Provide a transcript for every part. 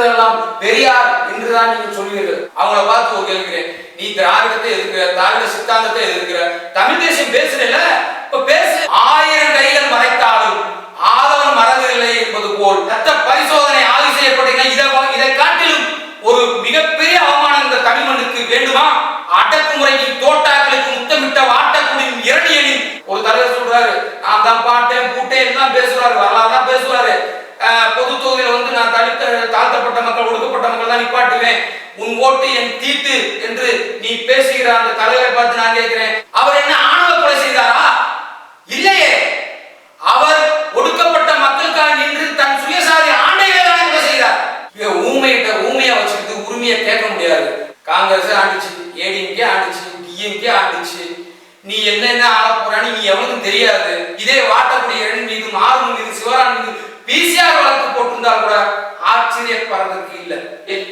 சிலரெல்லாம் பெரியார் என்றுதான் நீங்கள் சொல்வீர்கள். அவங்கள பார்த்து கேட்கிறேன், நீ திராவிடத்தை எதிர்க்கிற, திராவிட சித்தாந்தத்தை எதிர்க்கிற, தமிழ் தேசியம் பேசுறல, இப்ப பேசு. 1000 கைகள் மறைத்தாலும் ஆதவன் மறந்ததில்லை என்பது போல் ரத்த பரிசோதனை ஆய்வு செய்யப்பட்டீங்கன்னா இதை காட்டிலும் ஒரு மிகப்பெரிய அவமானம் இந்த தமிழ் மண்ணுக்கு வேண்டுமா? அடக்குமுறைக்கு தோட்டாக்களுக்கு முத்தமிட்ட வாட்டக்குடியின் இரணியனின் ஒரு தலைவர் சொல்றாரு, நான் தான் பாட்டேன் பூட்டேன் எல்லாம் பேசுறாரு, வரலாறு தான் பேசுவாரு. பொது தொகுதியில வந்து நான் தாழ்த்தப்பட்ட மக்கள் ஒடுக்கப்பட்ட மக்கள் தான் நிப்பாட்டுவேன், உன் ஓட்டு என் தீட்டு என்று நீ பேசுகிற அந்த தலைவரை பார்த்து நான் கேட்கிறேன், அவர் என்ன ஆணவ கொலை செய்தாரா? இல்லையே. அவர் ஒடுக்கப்பட்ட மக்களுக்காக நின்று தன் சுயசாதி ஆண்டைகளை தான் கொலை செய்தார். ஊமையா வச்சுக்கிட்டு உரிமையை கேட்க முடியாது. காங்கிரஸ் ஆண்டுச்சு, ஏடிஎம்கே ஆண்டுச்சு, டிஎம்கே ஆண்டுச்சு, நீ என்னென்ன ஆள போறான்னு நீ எவனுக்கும் தெரியாது. இதே வாட்டக்கூடிய மீது மாறும் மீது சிவரான் மீது பிசிஆர் வழக்கு போட்டிருந்தால் கூட ஆச்சரியப்படுறதுக்கு இல்லை.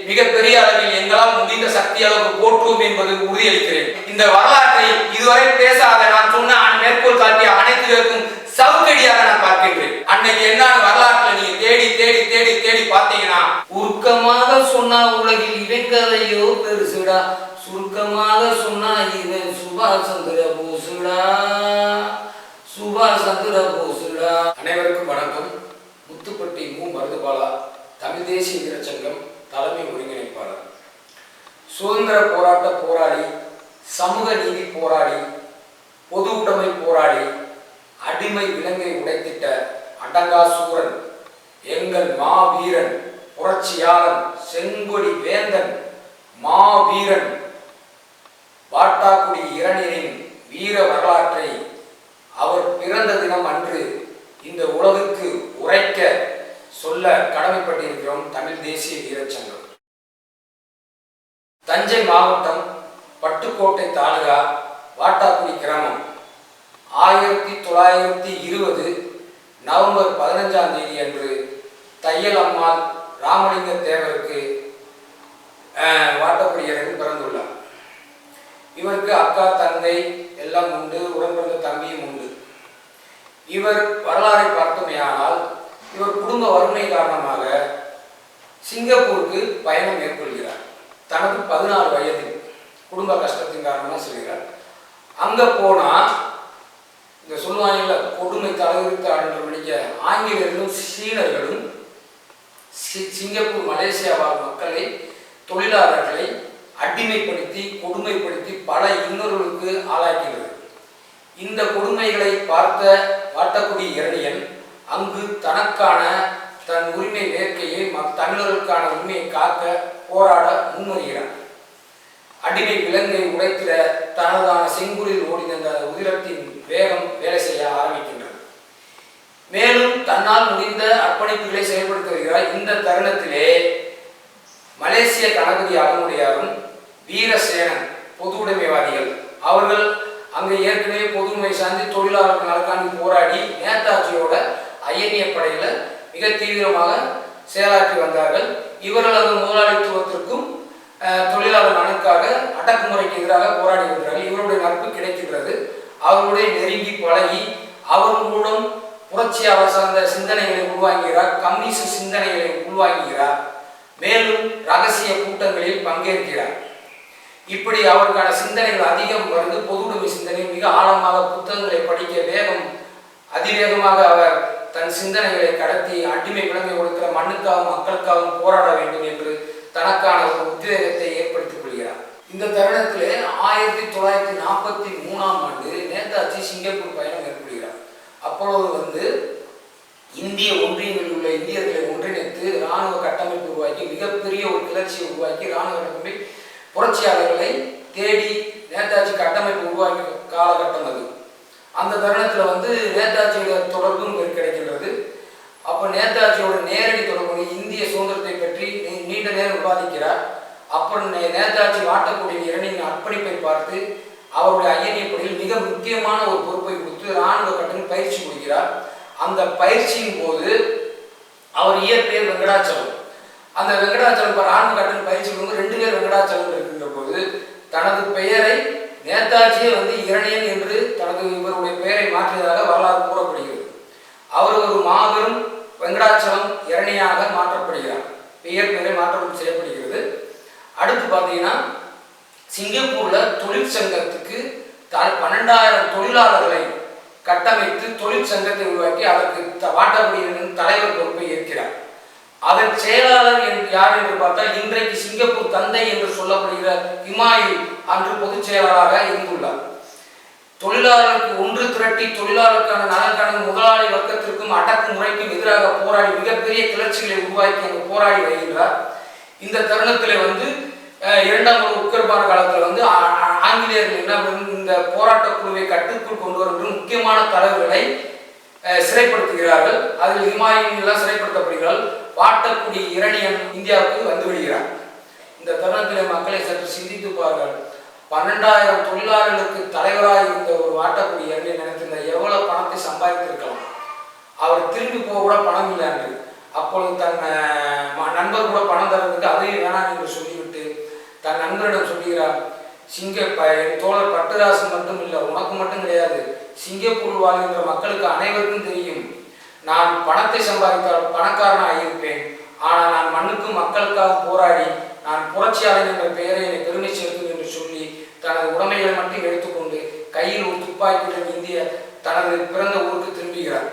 மிகப்பெரிய அளவில் எங்களால் முடிந்த சக்தி அளவுக்கு போற்றுவோம் என்பது உறுதியளிக்கிறேன். இந்த வரலாற்றை இதுவரை பேசாத நான் சொன்ன மேற்கோள் காட்டிய அனைத்திற்கும் சவுக்கடியாக நான் பார்க்கின்றேன். அன்னைக்கு என்ன வரலாற்றுல நீங்க தேடி தேடி தேடி தேடி பார்த்தீங்கன்னா, உருக்கமாக சொன்னா உலகில் இவன் கதையோ பெருசுடா, சுருக்கமாக சொன்னா இவன் சுபாஷ் சந்திர போசுடா, சுபாஷ் சந்திர போசுடா. அனைவருக்கும் வணக்கம். முத்துப்பட்டி மு மருதுபாலா, தமிழ் தேசிய வீரர் சங்கம் தலைமை ஒருங்கிணைப்பாளர். சுதந்திர போராட்ட போராளி, சமூக நீதி போராளி, பொது உடைமை போராளி, அடிமை விலங்கை உடைத்திட்ட அடங்கா சூரன், எங்கள் மாவீரன், புரட்சியாளன், செங்கொடி வேந்தன், மாவீரன் வாட்டாக்குடி இரணியனின் வீர வரலாற்றை அவர் பிறந்த தினம் அன்று இந்த உலகுக்கு உரைக்க சொல்ல கடமைப்பட்டிருக்கிறோம் தமிழ் தேசிய வீரர் சங்கம். தஞ்சை மாவட்டம் பட்டுக்கோட்டை தாலுகா வாட்டாக்குடி கிராமம் 1920 நவம்பர் 15ஆம் தேதி அன்று தையல் அம்மாள் ராமலிங்க தேவருக்கு வாட்டக்குடியரன் பிறந்துள்ளார். இவருக்கு அக்கா தந்தை எல்லாம் உண்டு, உடன்பிறந்த தம்பியும் உண்டு. இவர் வரலாறை பார்த்தோமேயானால் இவர் குடும்ப வறுமை காரணமாக சிங்கப்பூருக்கு பயணம் மேற்கொள்கிறார். தனக்கு 14 வயதில் குடும்ப கஷ்டத்தின் காரணமாக செல்கிறார். அங்க போனா இந்த சொல்லுவாங்கல்ல, கொடுமை தலைவிரித்து ஆடுன்ற மணிக்க ஆங்கிலேயர்களும் சீனர்களும் சிங்கப்பூர் மலேசியா வாழ் மக்களை, தொழிலாளர்களை அடிமைப்படுத்தி கொடுமைப்படுத்தி பல இன்னொருவர்களுக்கு ஆளாக்கிறது. இந்த கொடுமைகளை பார்த்த வாட்டக்குடி இரணியன் அங்கு தனக்கான தன் உரிமை வேட்கையை தமிழர்களுக்கான உரிமையை காக்க போராட முன்வருகிறார். அடிமை விலங்கை உடைத்திட தனதான செங்குரில் ஓடின அந்த உதிரத்தின் வேகம் வேலை செய்ய ஆரம்பிக்கின்றது. மேலும் தன்னால் முடிந்த அர்ப்பணிப்புகளை செயல்படுத்தி வருகிறார். இந்த தருணத்திலே மலேசிய தளபதி அகமுடையாரும் வீரசேனன் பொது உடைமைவாதிகள் அவர்கள் அங்கு ஏற்கனவே பொதுமை சார்ந்து தொழிலாளர்கள் நலக்காண்டி போராடி நேதாஜியோட ஐஎன்ஏ படையில மிக தீவிரமாக செயலாற்றி வந்தார்கள். இவர்கள் அந்த முதலாளித்துவத்திற்கும் தொழிலாளர் நலனுக்காக அடக்குமுறைக்கு எதிராக போராடி வருகிறார்கள். இவருடைய நட்பு கிடைக்கின்றது. அவர்களுடைய நெருங்கி பழகி அவர் மூலம் புரட்சியாளர் சார்ந்த சிந்தனைகளை உள்வாங்குகிறார், கம்யூனிஸ்ட் சிந்தனைகளை உள்வாங்குகிறார். மேலும் ரகசிய கூட்டங்களில் பங்கேற்கிறார். இப்படி அவருக்கான சிந்தனைகள் அதிகம் வந்து பொது உடைமை சிந்தனை மிக ஆழமாக புத்தகங்களை படிக்க அதிவேகமாக அவர் தன் சிந்தனைகளை கடத்தி அடிமை விலங்கை கொடுக்கிற மண்ணுக்காகவும் மக்களுக்காகவும் போராட வேண்டும் என்று தனக்கான ஒரு உத்வேகத்தை ஏற்படுத்திக் கொள்கிறார். இந்த தருணத்திலே 1943ஆம் ஆண்டு நேதாஜி சிங்கப்பூர் பயணம் மேற்கொள்கிறார். அப்பொழுது இந்திய ஒன்றியங்களில் உள்ள இந்தியர்களை ஒன்றிணைத்து இராணுவ கட்டமைப்பு உருவாக்கி மிகப்பெரிய ஒரு கிளர்ச்சியை உருவாக்கி இராணுவ கட்டமைப்பை புரட்சியாளர்களை தேடி நேதாஜி கட்டமைப்பு உருவாக்கிய காலகட்டம் அது. அந்த தருணத்தில் நேதாஜியோட தொடர்பும் கிடைக்கின்றது. அப்போ நேதாஜியோட நேரடி தொடர்பு இந்திய சுதந்திரத்தை பற்றி நீண்ட நேரம் விவாதிக்கிறார். அப்புறம் நேதாஜி வாட்டக்குடி இரணியின் அர்ப்பணிப்பை பார்த்து அவருடைய ஐஎன்ஏ படையில் மிக முக்கியமான ஒரு பொறுப்பை கொடுத்து இராணுவ கட்டணம் பயிற்சி கொடுக்கிறார். அந்த பயிற்சியின் போது அவர் இயற்பெயர் வெங்கடாச்சலம். அந்த வெங்கடாச்சலம் இராணுவ கட்டணம் பயிற்சி 2 பேர் வெங்கடாச்சலம் இருக்கின்ற போது தனது பெயரை நேதாஜியே இரணியன் என்று இவருடைய பெயரை மாற்றியதாக வரலாறு கூறப்படுகிறது. அவர் ஒரு மாபெரும் வெங்கடாச்சலம் இரணியாக மாற்றப்படுகிறார். பெயர் மாற்றம் செய்யப்படுகிறது. அடுத்து பார்த்தீங்கன்னா சிங்கப்பூரில் தொழிற்சங்கத்துக்கு 12,000 தொழிலாளர்களை கட்டமைத்து தொழிற்சங்கத்தை உருவாக்கி அதற்கு வாட்டக்குடியினரின் தலைவர் பொறுப்பை ஏற்கிறார். அதன் செயலாளர் யார் என்று பார்த்தால் இன்றைக்கு சிங்கப்பூர் தந்தை என்று சொல்லப்படுகிற ஹிமாயு அன்று பொதுச் செயலாளராக இருந்துள்ளார். தொழிலாளர்களுக்கு ஒன்று திரட்டி தொழிலாளருக்கான நலன்கான முதலாளி வர்க்கத்திற்கும் அடக்குமுறைக்கும் எதிராக போராடி மிகப்பெரிய கிளர்ச்சிகளை உருவாக்கி அங்கு போராடி வருகின்றார். இந்த தருணத்தில் இரண்டாம் உக்கரபான காலத்தில் ஆங்கிலேயர்கள் என்ன இந்த போராட்ட குழுவை கட்டுக்குள் கொண்டு வரும் முக்கியமான தலைவர்களை சிறைப்படுத்துகிறார்கள். அதில் ஹிமாயின் எல்லாம் சிறைப்படுத்தப்படுகிறார்கள். வாட்டக்குடி இரணியன் இந்தியாவுக்கு வந்து விடுகிறார். இந்த தருணத்தில் மக்களை சற்று சிந்தித்து பாருங்கள். 12,000 தொழிலாளர்களுக்கு தலைவராக இருந்த ஒரு வாட்டக்குடி இரணியன் நினைத்திருந்த எவ்வளவு பணத்தை சம்பாதித்திருக்கலாம். அவர் திரும்பி போக கூட பணம் இல்லை என்று. அப்பொழுது தன் நண்பர் கூட பணம் தருவதற்கு அதையும் வேணாம் என்று சொல்லிவிட்டு தன் நண்பரிடம் சொல்லுகிறார், தோழர் பட்டுராசன் மட்டும் இல்லை, உனக்கு மட்டும் கிடையாது, சிங்கப்பூர் வாழ்கின்ற மக்களுக்கு அனைவருக்கும் தெரியும், நான் பணத்தை சம்பாதித்தால் பணக்காரனாக இருப்பேன். ஆனால் நான் மண்ணுக்கும் மக்களுக்காக போராடி நான் புரட்சியாளன் என்ற பெயரை என்னை பெருமை சேர்க்கும் என்று சொல்லி தனது உடைமைகளை மட்டும் எடுத்துக்கொண்டு கையில் ஒரு துப்பாக்கியுடன் இந்திய தனது பிறந்த ஊருக்கு திரும்புகிறார்.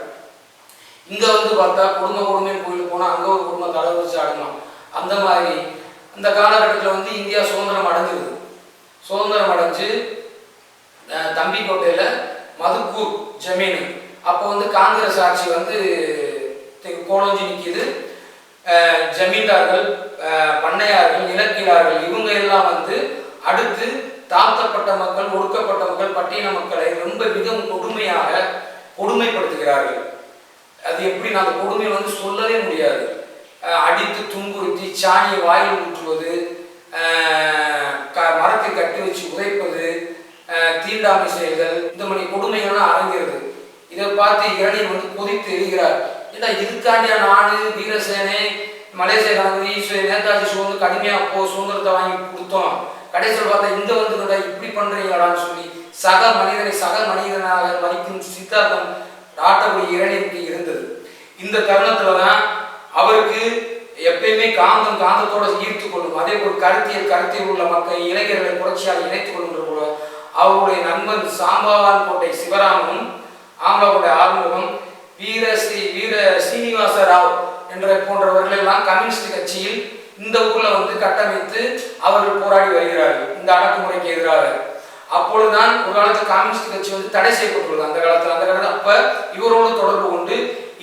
இங்கே பார்த்தா கொடுமைன்னு கோயிலுக்கு போனால் அங்கே ஒரு குடும்பம் தலை வச்சு ஆடுமா. அந்த மாதிரி அந்த காலகட்டத்தில் இந்தியா சுதந்திரம் அடைஞ்சிருது. சுதந்திரம் அடைஞ்சு தம்பிக்கோட்டையில் மதுக்கூர் ஜமீன் அப்போ காங்கிரஸ் ஆட்சி கோலஞ்சி நிற்கிது. ஜமீன்தார்கள், பண்ணையார்கள், நிலக்கீழார்கள் இவங்க எல்லாம் அடுத்து தாழ்த்தப்பட்ட மக்கள், ஒடுக்கப்பட்ட மக்கள், பட்டியல மக்களை ரொம்ப மிகவும் கொடுமைப்படுத்துகிறார்கள். அது எப்படி அந்த கொடுமை சொல்லவே முடியாது. அடித்து துன்புறுத்தி சாணியை வாயில் ஊற்றுவது, மரத்தை கட்டி வச்சு உதைப்பது, தீண்டாமை செயல்கள், இந்த மாதிரி கொடுமைகள்லாம் அரங்கிறது. இதை பார்த்து இரணியன் கொதித்து எழுகிறார். ஏன்னா இதுக்காண்டியா நாடு வீரசேனை, மலேசிய கணபதி, நேதாஜி கடுமையாக சுதந்திரத்தை வாங்கி கொடுத்தோம், கடைசியில் பார்த்தா இங்கே இப்படி பண்றீங்களான்னு சொல்லி சக மனிதனாக மதிக்கும் சித்தாந்தம் வாட்டக்குடி இரணியனுக்கு இருந்தது. இந்த தருணத்துல தான் அவருக்கு எப்பயுமே காந்தத்தோட ஈர்த்து கொள்ளும். அதே போல் கருத்தியல் உள்ள மக்கள் இளைஞர்களை புரட்சியால் இணைத்துக் கொள்கின்ற போல அவருடைய நண்பன் சாம்பாவான் கோட்டை சிவராமனும், ஆம்பளோட ஆறுமுகம், வீர சீனிவாச ராவ் என்ற போன்றவர்கள் எல்லாம் கம்யூனிஸ்ட் கட்சியில் இந்த ஊர்ல கட்டமைத்து அவர்கள் போராடி வருகிறார்கள் இந்த அடக்குமுறைக்கு எதிராக. அப்பொழுதுதான் ஒரு காலத்தில் கம்யூனிஸ்ட் கட்சி தடை செய்யப்பட்டுள்ளது. அந்த காலத்தில் அப்ப இவரோடு தொடர்பு கொண்டு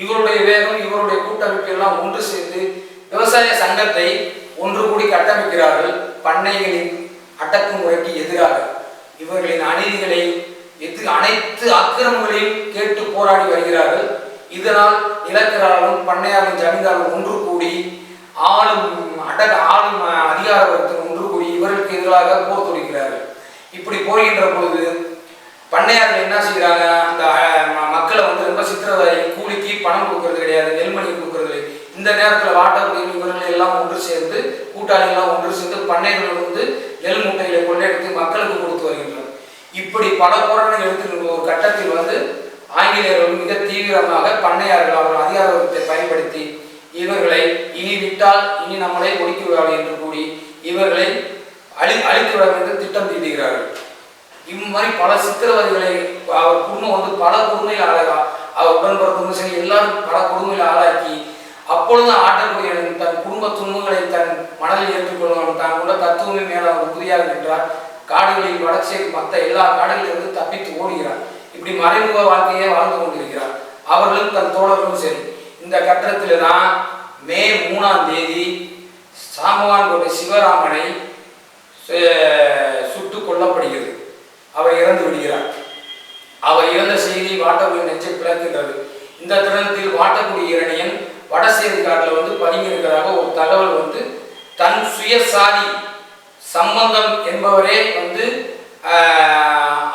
இவருடைய வேகம், இவருடைய கூட்டமைப்பு எல்லாம் ஒன்று சேர்ந்து விவசாய சங்கத்தை ஒன்று கூடி கட்டமைக்கிறார்கள். பண்ணைகளின் அடக்குமுறைக்கு எதிராக இவர்களின் அநீதிகளை அனைத்து அக்கிரமங்களையும் கேட்டு போராடி வருகிறார்கள். இதனால் நிலக்கிழாரும் பண்ணையாரும் ஜமீன்தாரும் ஒன்று கூடி ஆளும் அதிகார வர்க்கம் ஒன்று கூடி இவர்களுக்கு எதிராக போர் தொடுக்கிறார்கள். இப்படி போகின்ற பொழுது பண்ணையார்கள் என்ன செய்கிறாங்க, அந்த மக்களை ரொம்ப சித்திரவதை, கூலிக்கு பணம் கொடுக்கறது கிடையாது, நெல்மணி கொடுக்கறது. இந்த நேரத்தில் வாட்டக்குடி இவர்கள் எல்லாம் ஒன்று சேர்ந்து, கூட்டாளிகள்லாம் ஒன்று சேர்ந்து பண்ணைகள் நெல் மூட்டைகளை கொள்ளையடித்து மக்களுக்கு கொடுத்து வருகின்றனர். இப்படி பல போராட்டங்கள் எடுத்துக்கிற ஒரு கட்டத்தில் ஆங்கிலேயர்கள் மிக தீவிரமாக பண்ணையார்கள் அவர்கள் அதிகார வர்க்கத்தை பயன்படுத்தி இவர்களை இனி விட்டால் இனி நம்மளை ஒடுக்கி விடாது என்று கூறி இவர்களை அழித்து விட என்று திட்டம் தீட்டுகிறார்கள். இம்மாதிரி பல சித்திரவதைகளை அவர் குடும்பம் பல கொடுமையில் அவர் உடன்பிறப்பும் சரி எல்லாரும் பல கொடுமையில் ஆளாக்கி அப்பொழுது ஆட்டக்கூடிய தன் குடும்ப துன்பங்களை தன் மனதில் ஏற்றுக்கொள்ளும் தான் கூட தத்துவமே மேல உறுதியாக நின்றார். காடுகளில் வடச்சேரி மற்ற எல்லா காடுகளிலிருந்து தப்பித்து ஓடுகிறார். இப்படி மறைமுக வாழ்க்கையே வாழ்ந்து கொண்டிருக்கிறார். அவர்களும் தன் தோழர்களும் சரி. இந்த கட்டத்தில் தான் மே 3ஆம் தேதி சாம்பவான் கோட்டை சிவராமனை சுட்டுக் கொல்லப்படுகிறது. அவர் இறந்து விடுகிறார். அவர் இறந்த செய்தி வாட்டக்குடி நெஞ்சை பிளக்கின்றது. இந்த தருணத்தில் வாட்டக்குடி இரணியன் வடசேரி காட்டில் பதுங்கியிருக்கிறதாக ஒரு தகவல் தன் சுயசாதி சம்பந்தம் என்பவரே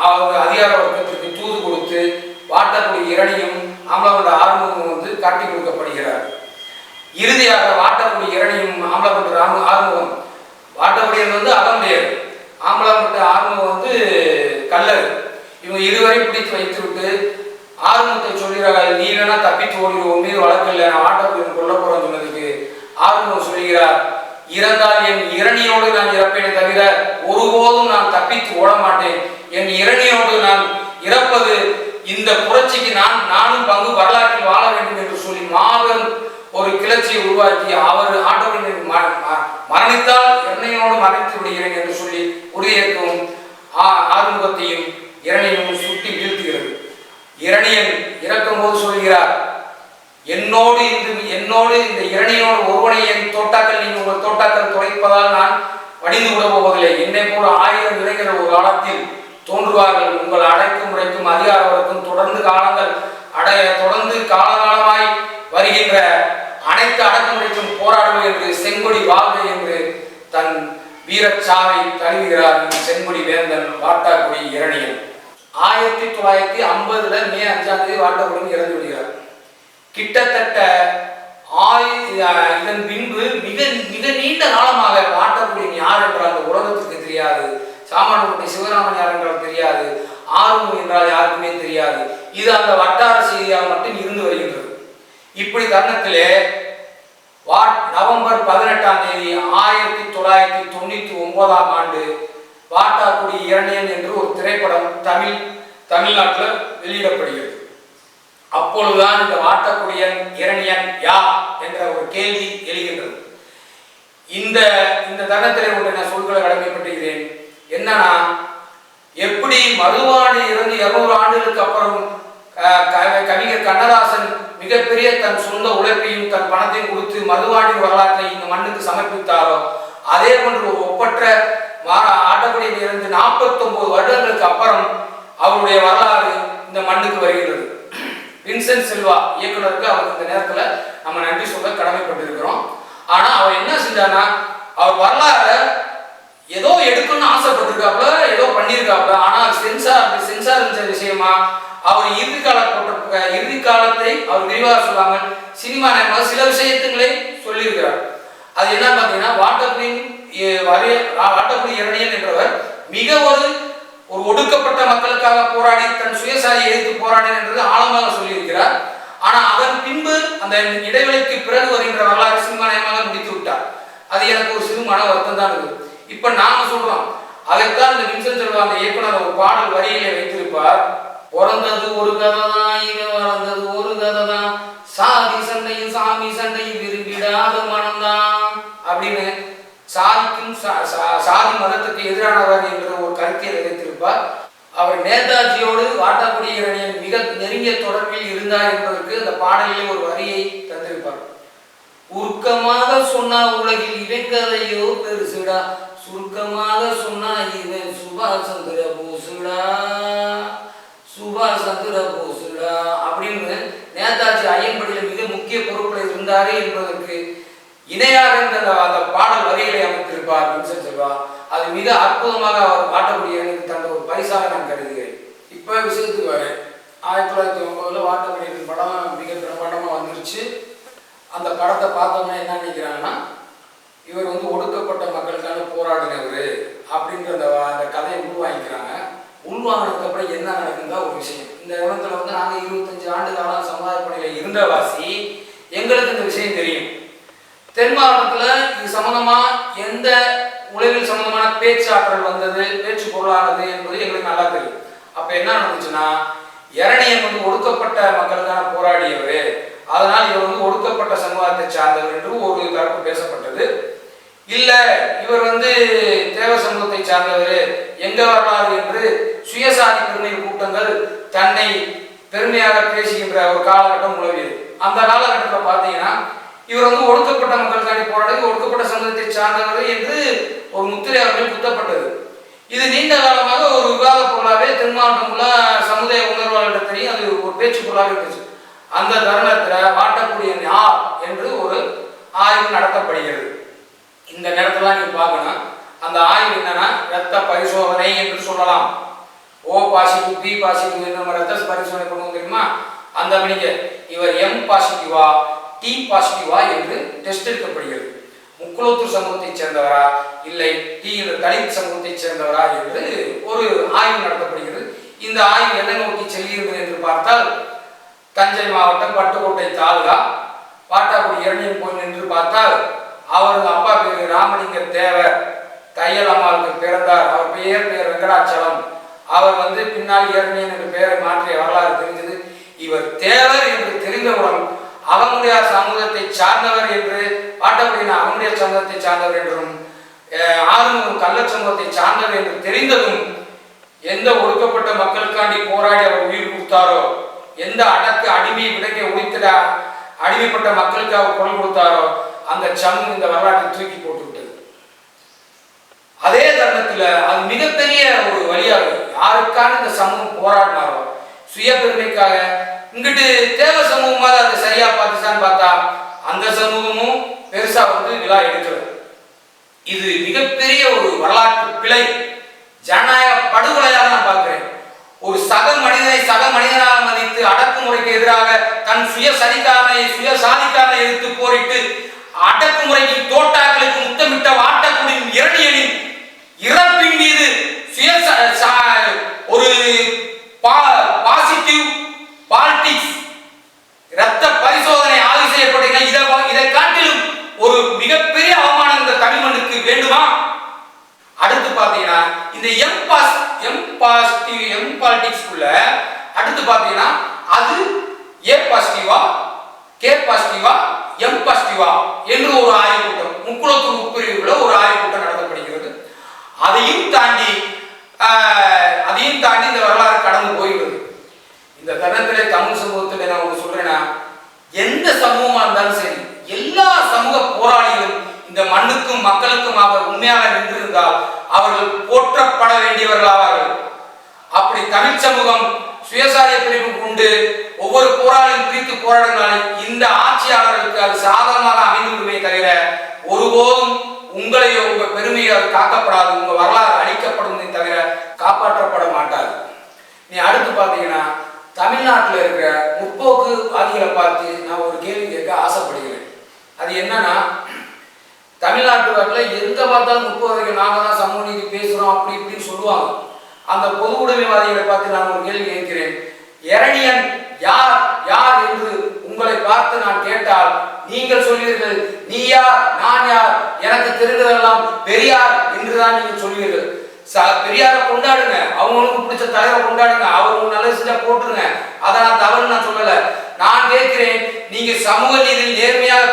அவங்க அதிகார வர்க்கத்திற்கு தூது கொடுத்து வாட்டக்குடி இரணியும் ஆம்பளவண்ட ஆறுமுகம் காட்டி கொடுக்கப்படுகிறார். இறுதியாக வாட்டக்குடி இரணியும் ஆம்பளவண்ட ஆறுமுகம், வாட்டக்குடியன் அகமுடையர், ஆம்பளவண்ட ஆறுமுகம் கல்லர். இவங்க இருவரையும் பிடித்து வைத்து விட்டு ஆறுமுகத்தை சொல்கிறார்கள், நீ வேணா தப்பித்து ஓடிடுவோம், மீது வழக்கு இல்லை, நான் வாட்டக்குடியன் கொல்ல போறேன்னு சொன்னதுக்கு ஆறுமுகம் சொல்கிறார், இறந்தால் என் இரணியோடு நான் இறப்பேனே தவிர ஒருபோதும் நான் தப்பித்து ஓட மாட்டேன். என் இரணியோடு நான் இறப்பது இந்த புரட்சிக்கு நானும் பங்கு வரலாற்றில் வாழ வேண்டும் என்று சொல்லி மாபெரும் ஒரு கிளர்ச்சியை உருவாக்கி அவர் ஆட்டோவில் மரணித்தால் இரணையோடு மரணித்து விடுகிறேன் என்று சொல்லி உறுதியேற்கவும் ஆறுமுகத்தையும் இரணையும் சுட்டி வீழ்த்துகிறது. இரணியன் இறக்கும் போது சொல்கிறார், என்னோடு இந்த இரணியோடு ஒருவனை என் தோட்டாக்கள் நீங்கள் உங்கள் தோட்டாக்கள் துடைப்பதால் நான் வடிந்து விட போவதில்லை. என்னை போல 1000 இளைஞர்கள் ஒரு காலத்தில் தோன்றுவார்கள். உங்கள் அடைக்கும் முறைக்கும் அதிகாரவருக்கும் தொடர்ந்து காலகாலமாய் வருகின்ற அனைத்து அடக்குமுறைக்கும் போராடுவது என்று செங்கொடி வாழ்க என்று தன் வீரச்சாவை தழுவுகிறார் செங்கொடி வேந்தன் வாட்டாக்குடி இரணியன். 1950 மே 5ஆம் தேதி வாட்டாக்குடி இறந்து விடுகிறார். கிட்டத்தட்ட இதன் பின்பு மிக மிக நீண்ட காலமாக வாட்டாக்குடியின் யார் என்றால் அந்த உலகத்திற்கு தெரியாது. சாமானியப்பட்டி சிவராமன் யார் என்றால் தெரியாது. ஆறுமுகம் என்றால் யாருக்குமே தெரியாது. இது அந்த வட்டார செய்தியாக மட்டும் இருந்து வருகின்றது. இப்படி தருணத்திலே நவம்பர் 18ஆம் தேதி 1999ஆம் ஆண்டு வாட்டாக்குடி இரணியன் என்று ஒரு திரைப்படம் தமிழ்நாட்டில் வெளியிடப்படுகிறது. அப்பொழுதுதான் இந்த வாட்டாக்குடியன் இரணியன் யார் என்ற ஒரு கேள்வி எழுகின்றது. இந்த தருணத்திலே ஒன்று நான் சொல்களை கடமைப்பட்டுகிறேன். என்னன்னா, எப்படி மருதுபாண்டி இறந்து 200 ஆண்டுகளுக்கு அப்புறம் கவிஞர் கண்ணதாசன் மிகப்பெரிய தன் சொந்த உழைப்பையும் தன் பணத்தையும் கொடுத்து மருதுபாண்டி வரலாற்றை இந்த மண்ணுக்கு சமர்ப்பித்தாரோ, அதே போன்று ஒரு ஒப்பற்ற ஆட்டக்குடியில் இருந்து 49 வருடங்களுக்கு அப்புறம் அவருடைய வரலாறு இந்த மண்ணுக்கு வருகிறது. வின்சென்ட் செல்வா இயக்குனருக்கு அவருக்கு இந்த நேரத்தில் நம்ம நன்றி சொல்ல கடமைப்பட்டிருக்கிறோம். ஆனா அவர் என்ன செஞ்சார்னா, அவர் வரலாறு ஏதோ எடுக்கணும்னு ஆசைப்பட்டிருக்காப்புல, ஏதோ பண்ணியிருக்காப்புல. ஆனால் சென்சார் விஷயமா அவர் இறுதி காலத்தை அவர் விரிவாக சொல்லாமல் சினிமா நேரமாக சில விஷயத்துங்களே சொல்லியிருக்கிறார். அது என்ன பார்த்தீங்கன்னா, வாட்டாக்குடி இரணியன் என்றவர் மிக ஒரு ஒடுக்கப்பட்ட மக்களுக்காக போராடி தன் சுயசாதியை எதிர்த்து போராடினார் என்றது ஆழமாக சொல்லியிருக்கிறார். ஆனால் அதன் பின்பு அந்த இடைவெளிக்கு பிறகு வருகின்ற வரலாறு சினிமா நேரமாக முடித்து விட்டார். அது எனக்கு ஒரு சிறு மன வருத்தம் தான் இருக்குது. இப்ப நாம சொல்றோம், அதைத்தான் இந்த வின்சென்ட் செல்வா அந்த இயக்குனர் ஒரு பாடல் வரியிலே வைத்திருப்பார். பிறந்தது ஒரு கதை தான், வளர்ந்தது ஒரு கதை தான், சாதி சண்டையும் சாமி சண்டையும் விரும்பிடாத மனம்தான் அப்படின்னு சாதிக்கும் சாதி மதத்துக்கு எதிரானவர் என்ற ஒரு கருத்தியலை வைத்திருப்பார். அவர் நேதாஜியோடு வாட்டாக்குடி இரணியன் மிக நெருங்கிய தொடர்பில் இருந்தார் என்பதற்கு அந்த பாடலிலே ஒரு வரியை தந்திருப்பார். உருக்கமாக சொன்னா உலகில் இவன் கதையோ பெருசுடா, சுருக்கமாக சொன்னா இவன் சுபாஷ் சந்திர போசுடா அப்படின்னு நேதாஜி ஐயன்படியில் மிக முக்கிய பொறுப்பில் இருந்தாரு என்பதற்கு இணையாக அந்த பாடல் வரிகளை அமைத்திருப்பார் வின்சென்ட் செல்வா. அது மிக அற்புதமாக அவர் வாட்டாக்குடி இரணியனுக்கு தந்த ஒரு பரிசாக நான் கருதுகிறேன். இப்போ விஷயத்துக்கு வரேன். 1909 வாட்டாக்குடி படம் மிக பிரமாண்டமாக வந்துருச்சு. அந்த படத்தை பார்த்தோம்னா என்ன நினைக்கிறாங்கன்னா, இவர் ஒடுக்கப்பட்ட மக்களுக்கான போராடினவர் அப்படின்ற அந்த கதையை உள்வாங்கிக்கிறாங்க. உள்வாங்கினதுக்கு அப்புறம் என்ன நடக்குதுதான் ஒரு விஷயம். இந்த இடத்துல நாங்கள் 25 ஆண்டு காலம் சமுதாய பணியில் இருந்தவாசி எங்களுக்கு இந்த விஷயம் தெரியும். தென் மாவட்டத்தில் இது சம்பந்தமா எந்த உளவியல் சம்பந்தமான பேச்சாற்றல் வந்தது, பேச்சு பொருளானது என்பது எங்களுக்கு நல்லா தெரியும். அப்ப என்ன நடந்துச்சுன்னா, இரணியன் ஒடுக்கப்பட்ட மக்களுக்கான போராடியவர், அதனால் இவர் ஒடுக்கப்பட்ட சமூகத்தை சார்ந்தவர் என்று ஒரு தரப்பு பேசப்பட்டது. இல்ல இவர் தேவ சமூகத்தை சார்ந்தவர், எங்க வரலாறு என்று சுயசாதி பெருமை கூட்டங்கள் தன்னை பெருமையாக பேசுகின்ற ஒரு காலகட்டம் உலவியது. அந்த காலகட்டத்தில் பார்த்தீங்கன்னா, இவர் ஒடுக்கப்பட்ட மக்களுக்காண்டி போராடி ஒடுக்கப்பட்ட சமூகத்தை சார்ந்தவர் என்று ஒரு முத்திரை அவர்கள் குத்தப்பட்டது. இது நீண்ட காலமாக ஒரு விவாத பொருளாகவே தென் மாவட்டம் சமுதாய உணர்வாளர்களிடத்திலையும் அது ஒரு பேச்சு பொருளாக இருந்துச்சு. அந்த தருணத்தில் வாட்டாக்குடியன் யார் என்று ஒரு ஆய்வு நடத்தப்படுகிறது. இந்த நேரத்துல நீங்க பார்க்கணும், அந்த ஆய்வு என்னன்னா இரத்த பரிசோதனை என்று சொல்லலாம். ஓ பாசிட்டிவ், பி பாசிட்டிவ் நம்ம இரத்த பரிசோதனை பண்ணுவோம் தெரியுமா? அந்த மணிக்கு இவர் எம் பாசிட்டிவா டி பாசிட்டிவா என்று டெஸ்ட் எடுக்கப்படுகிறது. முக்குளத்தூர் சமூகத்தை சேர்ந்தவரா இல்லை டி தலித் சமூகத்தை சேர்ந்தவரா என்று ஒரு ஆய்வு நடத்தப்படுகிறது. இந்த ஆய்வு எதை நோக்கி செல்கிறது என்று பார்த்தால், தஞ்சை மாவட்டம் பட்டுக்கோட்டை தாலுகா வாட்டாக்குடி இரணியன் போய் நின்று பார்த்தால் அவரது அப்பா பேரு ராமலிங்க தேவர், தையல் அம்மாளுக்கு பிறந்தார். அவர் பெயர் வெங்கடாச்சலம். அவர் பின்னால் இரணியன் என்ற பெயரை மாற்றிய வரலாறு தெரிந்தது. இவர் தேவர் என்று தெரிந்தவுடன் அகமுடையார் சமூகத்தை சார்ந்தவர் என்று, வாட்டாக்குடியின அகமுடையார் சமூகத்தை சார்ந்தவர் என்றும், ஆறுமுகம் கள்ளர் சமூகத்தை சார்ந்தவர் என்று தெரிந்ததும் எந்த ஒடுக்கப்பட்ட மக்களுக்காண்டி போராடி அவர் உயிர் கொடுத்தாரோ, எந்த அடிமை விலங்கை ஒழித்திட அடிமைப்பட்ட மக்களுக்காக குரல் கொடுத்தாரோ அந்த சமூகம் இந்த வரலாற்றை தூக்கி போட்டு விட்டது. அதே தருணத்துல அது மிகப்பெரிய ஒரு வழியாக யாருக்கான இந்த சமூகம் போராடினாரோ சுய பெருமைக்காக, இங்கிட்டு தேவ சமூகமாக அதை சரியா பார்த்துச்சான்னு பார்த்தா அந்த சமூகமும் பெருசா விழா எடுக்கிறது. இது மிகப்பெரிய ஒரு வரலாற்று பிழை, ஜனநாயக படுகொலையாக நான் பார்க்கிறேன். ஒரு சக மனிதனை சக மனிதனாக மதித்து அடக்குமுறைக்கு எதிராக தன் சுய சாதிக்காரனை எதிர்த்து போரிட்டு அடக்குமுறைக்கு தோட்டாக்களுக்கு முத்தமிட்ட வாட்டக்குடியின் இரணியனின் இறப்பின் மீது ஒரு பாசிட்டிவ் பாலிடிக்ஸ் இரத்த பரிசோதனை ஆய்வு செய்யப்பட்டீங்கன்னா இதை காட்டிலும் ஒரு மிகப்பெரிய அவமானம் இந்த தமிழ் மண்ணுக்கு வேண்டுமா? அடுத்து பாத்தீங்கன்னா இந்த எம் பாலிடிக்ஸ்க்குள்ள அடுத்து பாத்தீங்கன்னா அது ஏ பாசிட்டிவா, கே பாசிட்டிவா, எம் பாசிட்டிவா என்று ஒரு ஆய்வு கூட்டம், முக்குளத்தூர் உட்பிரிவுக்குள்ள ஒரு ஆய்வு கூட்டம் நடத்தப்படுகிறது. அதையும் தாண்டி இந்த வரலாறு கடந்து போய்கிறது. இந்த தருணத்திலே தமிழ் சமூகத்தில் நான் ஒன்று சொல்றேன்னா, எந்த சமூகமா இருந்தாலும் சரி, எல்லா சமூக போராளிகளும் இந்த மண்ணுக்கும் மக்களுக்கும் அவர் உண்மையாக நின்றிருந்தால் அவர்கள் போற்றப்பட வேண்டியவர்கள் ஆவார்கள். அப்படி தமிழ் சமூகம் சுயசாரிய பிரிவு கொண்டு ஒவ்வொரு போராளியும் பிரித்து போராடினாலும் இந்த ஆட்சியாளர்களுக்கு அது சாதகமாக அமைந்துள்ளமே தவிர ஒருபோதும் உங்களையோ உங்க பெருமையோ அது காக்கப்படாது, உங்க வரலாறு அழிக்கப்படுவதை தவிர காப்பாற்றப்பட மாட்டாது. நீ அடுத்து பாத்தீங்கன்னா தமிழ்நாட்டில் இருக்கிற முற்போக்குவாதிகளை பார்த்து நான் ஒரு கேள்வி கேட்க ஆசைப்படுகிறேன். அது என்னன்னா, தமிழ்நாட்டு எங்க பார்த்தாலும் முற்போக்குவாதிகள் நாங்க தான் சமூக நீதி பேசுறோம் அப்படி இப்படின்னு சொல்லுவாங்க. அந்த பொது உடைமைவாதிகளை பார்த்து நான் ஒரு கேள்வி கேட்கிறேன். இரணியன் யார் யார் என்று உங்களை பார்த்து நான் கேட்டால் நீங்கள் சொல்வீர்கள், நீ யார் நான் யார், எனக்கு தெரிந்ததெல்லாம் பெரியார் என்றுதான் நீங்கள் சொல்வீர்கள். பெரியாரை கொண்டாடுங்க, அவங்களுக்கு பிடிச்ச தலைவரை கொண்டாடுங்க, அவர் நல்லது செஞ்சா போட்டுருங்க, அதை நான் தவறு நான் சொல்லல. நான் கேட்கிறேன், நீங்க சமூக நீதியில் நேர்மையாக